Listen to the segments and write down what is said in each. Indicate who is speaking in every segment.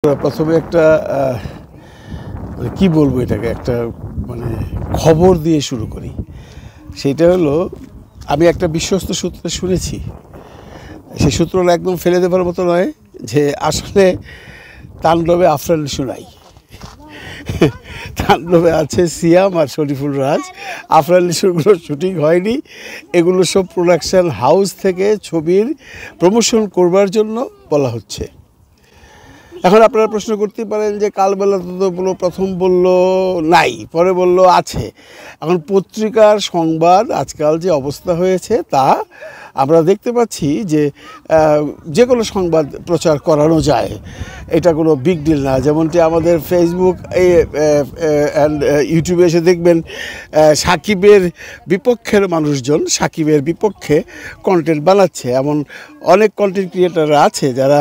Speaker 1: প্রথমে একটা কি বলবো এটাকে একটা মানে খবর দিয়ে শুরু করি। সেটা হলো আমি একটা বিশ্বস্ত সূত্রে শুনেছি, সেই সূত্রটা একদম ফেলে দেবার মতো নয়, যে আসলে তাণ্ডবে আফরান নিশু নাই। তাণ্ডবে আছে সিয়াম আর শরীফুল রাজ। আফরান নিশুগুলো শুটিং হয়নি, এগুলো সব প্রোডাকশন হাউস থেকে ছবির প্রমোশন করবার জন্য বলা হচ্ছে। এখন আপনারা প্রশ্ন করতে পারেন যে কালবেলা তো প্রথম বলল নাই, পরে বলল আছে। এখন পত্রিকার সংবাদ আজকাল যে অবস্থা হয়েছে তা আমরা দেখতে পাচ্ছি যে যে কোনো সংবাদ প্রচার করানো যায়, এটা কোনো বিগ ডিল না। যেমনটি আমাদের ফেসবুক অ্যান্ড ইউটিউবে এসে দেখবেন সাকিবের বিপক্ষের মানুষজন সাকিবের বিপক্ষে কন্টেন্ট বানাচ্ছে। এমন অনেক কন্টেন্ট ক্রিয়েটাররা আছে যারা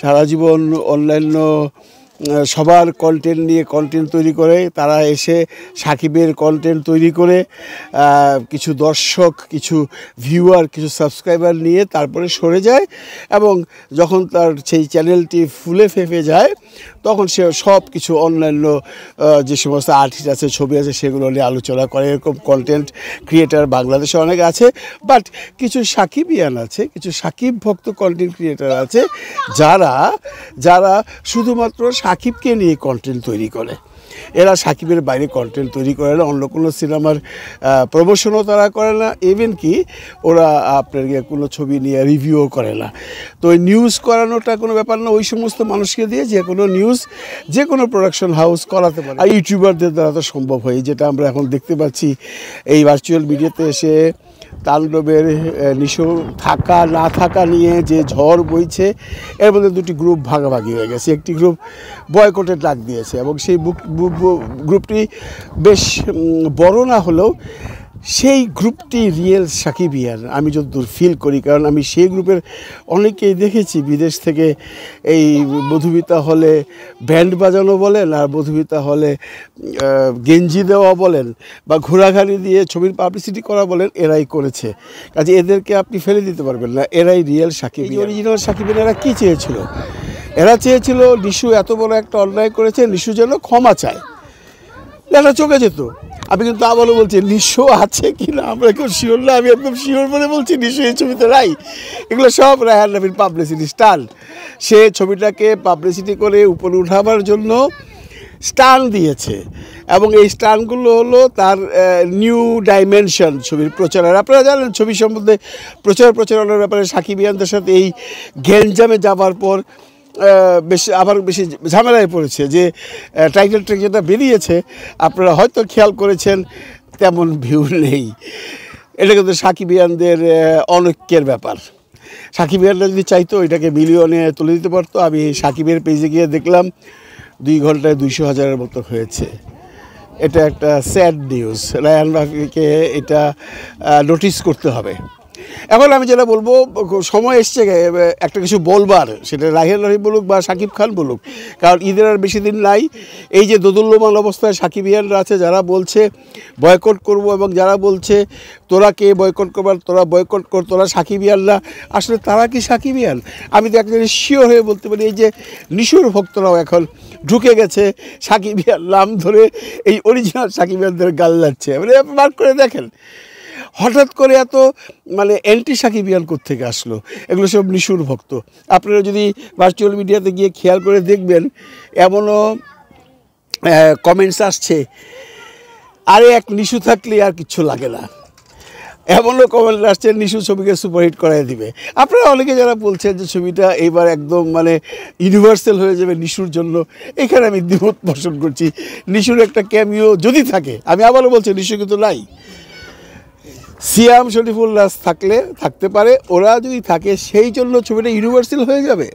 Speaker 1: সারা জীবন অন্যান্য সবার কন্টেন্ট নিয়ে কন্টেন্ট তৈরি করে, তারা এসে সাকিবের কন্টেন্ট তৈরি করে কিছু দর্শক, কিছু ভিউয়ার, কিছু সাবস্ক্রাইবার নিয়ে তারপরে সরে যায়, এবং যখন তার সেই চ্যানেলটি ফুলে ফেঁপে যায় তখন সে সব কিছু অন্যান্য যে সমস্ত আর্টিস্ট আছে, ছবি আছে, সেগুলো নিয়ে আলোচনা করে। এরকম কন্টেন্ট ক্রিয়েটার বাংলাদেশে অনেক আছে, বাট কিছু সাকিবিয়ান আছে, কিছু সাকিব ভক্ত কন্টেন্ট ক্রিয়েটার আছে যারা যারা শুধুমাত্র সাকিবকে নিয়ে কন্টেন্ট তৈরি করে। এরা সাকিবের বাইরে কন্টেন্ট তৈরি করে না, অন্য কোনো সিনেমার প্রমোশনও তারা করে না, ইভেন কি ওরা আপনার কোনো ছবি নিয়ে রিভিউও করে না। তো ওই নিউজ করানোটা কোনো ব্যাপার না, ওই সমস্ত মানুষকে দিয়ে যে কোনো নিউজ যে কোনো প্রোডাকশন হাউস করাতে পারে। আর ইউটিউবারদের দ্বারা তো সম্ভব হয়, যেটা আমরা এখন দেখতে পাচ্ছি এই ভার্চুয়াল মিডিয়াতে এসে তাণ্ডবের নিশো থাকা না থাকা নিয়ে যে ঝড় বইছে, এর মধ্যে দুটি গ্রুপ ভাগাভাগি হয়ে গেছে। একটি গ্রুপ বয়কটের ডাক দিয়েছে, এবং সেই গ্রুপটি বেশ বড় না হলেও সেই গ্রুপটি রিয়েল সাকিবিয়ান আমি যতদূর ফিল করি, কারণ আমি সেই গ্রুপের অনেকেই দেখেছি বিদেশ থেকে এই মধুমিতা হলে ব্যান্ড বাজানো বলেন, আর মধুমিতা হলে গেঞ্জি দেওয়া বলেন, বা ঘোরাঘাড়ি দিয়ে ছবির পাবলিসিটি করা বলেন, এরাই করেছে। কাজে এদেরকে আপনি ফেলে দিতে পারবেন না, এরাই রিয়েল সাকিবিয়ান। অরিজিনাল সাকিবিয়ান এরা কী চেয়েছিল? এরা চেয়েছিল নিশু এত বড় একটা অন্যায় করেছে, নিশু যেন ক্ষমা চায়, এটা চোখে যেত। আমি কিন্তু আবারও বলছি, নিশো আছে কি না আমরা একদম শিওর না, আমি একদম শিওর বলে বলছি নিশো এই ছবিতে নাই। এগুলো সব রায়হান রাফির পাবলিসিটি স্টান্ট। সে ছবিটাকে পাবলিসিটি করে উপরে উঠাবার জন্য স্টান্ট দিয়েছে, এবং এই স্টান্টগুলো হলো তার নিউ ডাইমেনশন ছবির প্রচারের। আপনারা জানেন ছবি সম্বন্ধে প্রচারণার ব্যাপারে সাকিবিয়ানদের সাথে এই গ্যাঞ্জামে যাবার পর আবার বেশি ঝামেলায় পড়েছে। যে টাইটেল ট্র্যাক যেটা বেরিয়েছে আপনারা হয়তো খেয়াল করেছেন, তেমন ভিউ নেই। এটা কিন্তু সাকিবিয়ানদের অনৈক্যের ব্যাপার। সাকিবিয়ানরা যদি চাইতো এটাকে মিলিয়নে তুলে দিতে পারতো। আমি সাকিবের পেজে গিয়ে দেখলাম 2 ঘন্টায় 200,000-এর মতো হয়েছে। এটা একটা স্যাড নিউজ। রায়হান রাফিকে এটা নোটিস করতে হবে। এখন আমি যেটা বলবো, সময় এসছে একটা কিছু বলবার, সেটা রায়হান রাফি বলুক বা শাকিব খান বলুক, কারণ ঈদের আর বেশি দিন নাই। এই যে দোদুল্যমান অবস্থায় সাকিবিয়ানরা আছে যারা বলছে বয়কট করব, এবং যারা বলছে তোরা কে বয়কট করবার, তোরা বয়কট কর, তোরা সাকিবিয়ানরা, আসলে তারা কি সাকিবিয়ান? আমি তো একটা শিওর হয়ে বলতে পারি, এই যে নিশুর ভক্তরাও এখন ঢুকে গেছে সাকিবিয়ান নাম ধরে এই অরিজিনাল সাকিবিয়ানদের গাল যাচ্ছে। মানে মার্ক করে দেখেন, হঠাৎ করে এত মানে অ্যান্টি সাকিবিয়ান কোত্থেকে আসলো? এগুলো সব নিশুর ভক্ত। আপনারা যদি ভার্চুয়াল মিডিয়াতে গিয়ে খেয়াল করে দেখবেন, এমনও কমেন্টস আসছে, আরে এক নিশু থাকলে আর কিচ্ছু লাগে না। এমনও কমেন্ট আসছে নিশু ছবিকে সুপারহিট করাই দিবে। আপনারা অনেকে যারা বলছেন যে ছবিটা এইবার একদম মানে ইউনিভার্সাল হয়ে যাবে নিশুর জন্য, এখানে আমি দ্বিমত পোষণ করছি। নিশুর একটা ক্যামিও যদি থাকে, আমি আবারও বলছি নিশু কিন্তু নাই। সিয়াম শরীফুল রাজ থাকতে পারে, ওরা যদি থাকে সেই জন্য ছবিটা ইউনিভার্সাল হয়ে যাবে।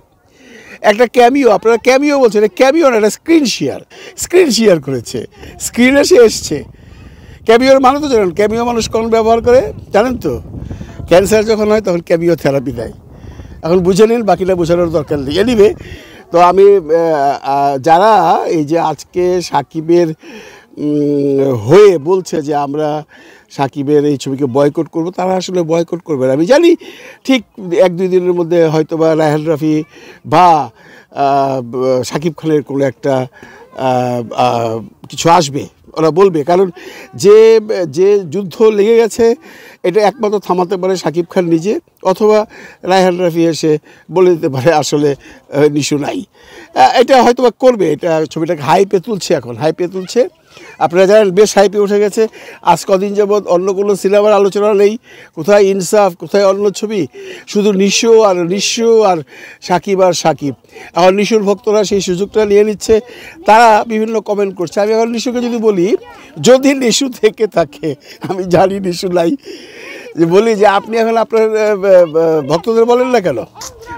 Speaker 1: একটা ক্যামিও, আপনারা ক্যামিও বলছেন, ক্যামিও না, একটা স্ক্রিন শেয়ার করেছে, স্ক্রিনে সে এসছে। ক্যামিওর মানে তো জানেন, ক্যামিও মানুষ কখন ব্যবহার করে জানেন তো? ক্যান্সার যখন হয় তখন ক্যামিও থেরাপি দেয়। এখন বুঝে নিন, বাকিটা বোঝানোর দরকার নেই। এনিওয়ে, তো আমি যারা এই যে আজকে সাকিবের হয়ে বলছে যে আমরা সাকিবের এই ছবিকে বয়কট করব, তারা আসলে বয়কট করবে না। আমি জানি ঠিক 1-2 দিনের মধ্যে হয়তো বা রায়হান রাফি বা শাকিব খানের কোনো একটা কিছু আসবে, ওরা বলবে। কারণ যে যে যুদ্ধ লেগে গেছে এটা একমাত্র থামাতে পারে শাকিব খান নিজে, অথবা রায়হান রাফি এসে বলে দিতে পারে আসলে নিশু নাই। এটা হয়তো বা করবে, এটা ছবিটাকে হাইপে তুলছে, এখন হাইপে তুলছে। আপনারা জানেন বেশ হাইপে উঠে গেছে। আজ কদিন যাবৎ অন্য কোনো সিনেমার আলোচনা নেই, কোথায় ইনসাফ, কোথায় অন্য ছবি, শুধু নিশু আর সাকিব আর সাকিব। এখন নিশুর ভক্তরা সেই সুযোগটা নিয়ে নিচ্ছে, তারা বিভিন্ন কমেন্ট করছে। আমি এখন নিশুকে যদি বলি, যদি নিশু থেকে থাকে, আমি জানি নিশু নাই, যে বলি যে আপনি এখন আপনার ভক্তদের বলেন না কেন?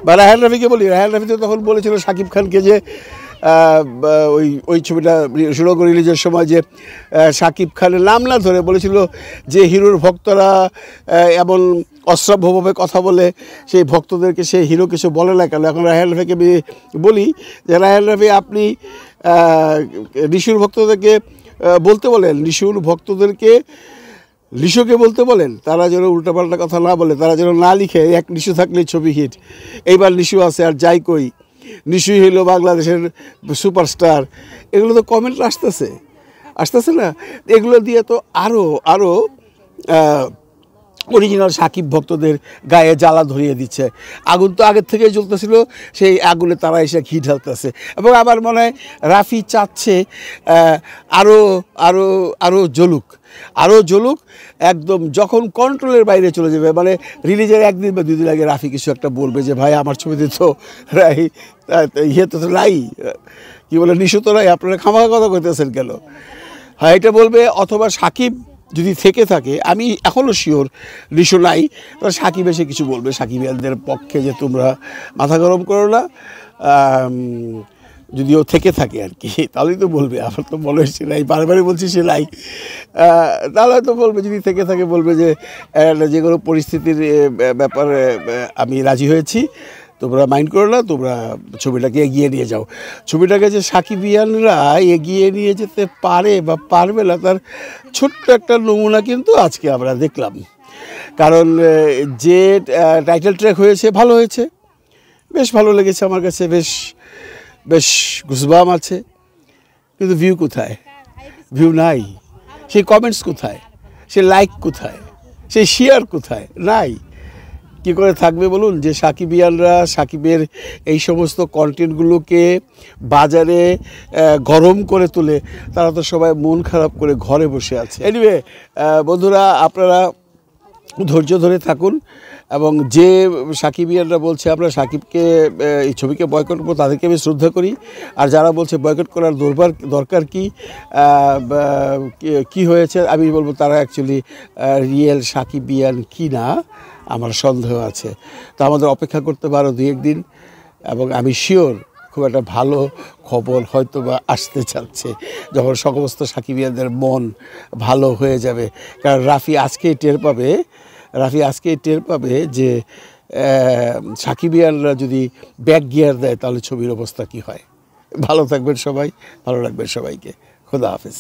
Speaker 1: বা রায়হান রাফিকে বলি, রায়হান রাফি তো তখন বলেছিল শাকিব খানকে যে ওই ছবিটা সুরঙ্গ রিলিজের সময় যে শাকিব খানের নাম না ধরে বলেছিল যে হিরোর ভক্তরা এমন অশ্রাব্যভাবে কথা বলে, সেই ভক্তদেরকে সে হিরো কিছু বলে না কেন? এখন রায়হান রাফিকে আমি বলি যে রায়হান রাফি, আপনি নিশুর ভক্তদেরকে বলতে বলেন, নিশুর ভক্তদেরকে নিশুকে বলতে বলেন, তারা যেন উল্টাপাল্টা কথা না বলে, তারা যেন না লিখে এক নিশু থাকলেই ছবি হিট, এইবার নিশু আছে আর যাই কই, নিশুই হইল বাংলাদেশের সুপারস্টার। এগুলো তো কমেন্ট আসতেছে না? এগুলো দিয়ে তো আরও অরিজিনাল সাকিব ভক্তদের গায়ে জ্বালা ধরিয়ে দিচ্ছে। আগুন তো আগের থেকেই জ্বলতেছিল, সেই আগুনে তারা এসে ঘি ঢালতেছে। এবং আমার মনে হয় রাফি চাচ্ছে আরও জ্বলুক, একদম যখন কন্ট্রোলের বাইরে চলে যাবে, মানে রিলিজের একদিন বা দুদিন আগে রাফি কিছু একটা বলবে যে ভাই আমার ছবিতে তো ইয়ে তো নাই, কী বলে, নিশু তো নাই, আপনারা খামাখা কথা কইতেছেন কেন? হ্যাঁ, এটা বলবে। অথবা সাকিব যদি থেকে থাকে, আমি এখনও শিওর নিশু নাই, তাহলে সাকিব এসে কিছু বলবে সাকিবিয়ানদের পক্ষে যে তোমরা মাথা গরম করো না, যদিও থেকে থাকে আর কি, তাহলেই তো বলবে। আমার তো মনে হচ্ছে নাই, বারবারই বলছি সে নাই, তাহলে হয়তো বলবে, যদি থেকে থাকে বলবে যে যে কোনো পরিস্থিতির ব্যাপারে আমি রাজি হয়েছি, তোমরা মাইন্ড করো না, তোমরা ছবিটাকে এগিয়ে নিয়ে যাও। ছবিটাকে যে সাকিবিয়ানরা এগিয়ে নিয়ে যেতে পারে বা পারবে না, তার ছোট্ট একটা নমুনা কিন্তু আজকে আমরা দেখলাম। কারণ যে টাইটেল ট্র্যাক হয়েছে, ভালো হয়েছে, বেশ ভালো লেগেছে আমার কাছে, বেশ গুজবাম আছে, কিন্তু ভিউ কোথায়? ভিউ নাই। সেই কমেন্টস কোথায়? সে লাইক কোথায়? সেই শেয়ার কোথায়? নাই। কী করে থাকবে বলুন? যে সাকিবিয়ানরা সাকিবের এই সমস্ত কন্টেন্টগুলোকে বাজারে গরম করে তোলে, তারা তো সবাই মন খারাপ করে ঘরে বসে আছে। এনিওয়ে বন্ধুরা, আপনারা ধৈর্য ধরে থাকুন, এবং যে সাকিবিয়ানরা বলছে আমরা সাকিবকে এই ছবিকে বয়কট করবো, তাদেরকে আমি শ্রদ্ধা করি। আর যারা বলছে বয়কট করার দরকার কি হয়েছে, আমি বলবো তারা অ্যাকচুয়ালি রিয়েল সাকিবিয়ান কি না আমার সন্দেহ আছে। তো আমাদের অপেক্ষা করতে পারো 2-1 দিন, এবং আমি শিওর খুব একটা ভালো খবর হয়তো বা আসতে চাচ্ছে, যখন সমস্ত সাকিবিয়ানদের মন ভালো হয়ে যাবে। কারণ রাফি আজকেই টের পাবে যে সাকিবিয়ানরা যদি ব্যাক গিয়ার দেয়, তাহলে ছবির অবস্থা কী হয়। ভালো থাকবেন সবাই, ভালো রাখবেন সবাইকে। খোদা হাফেজ।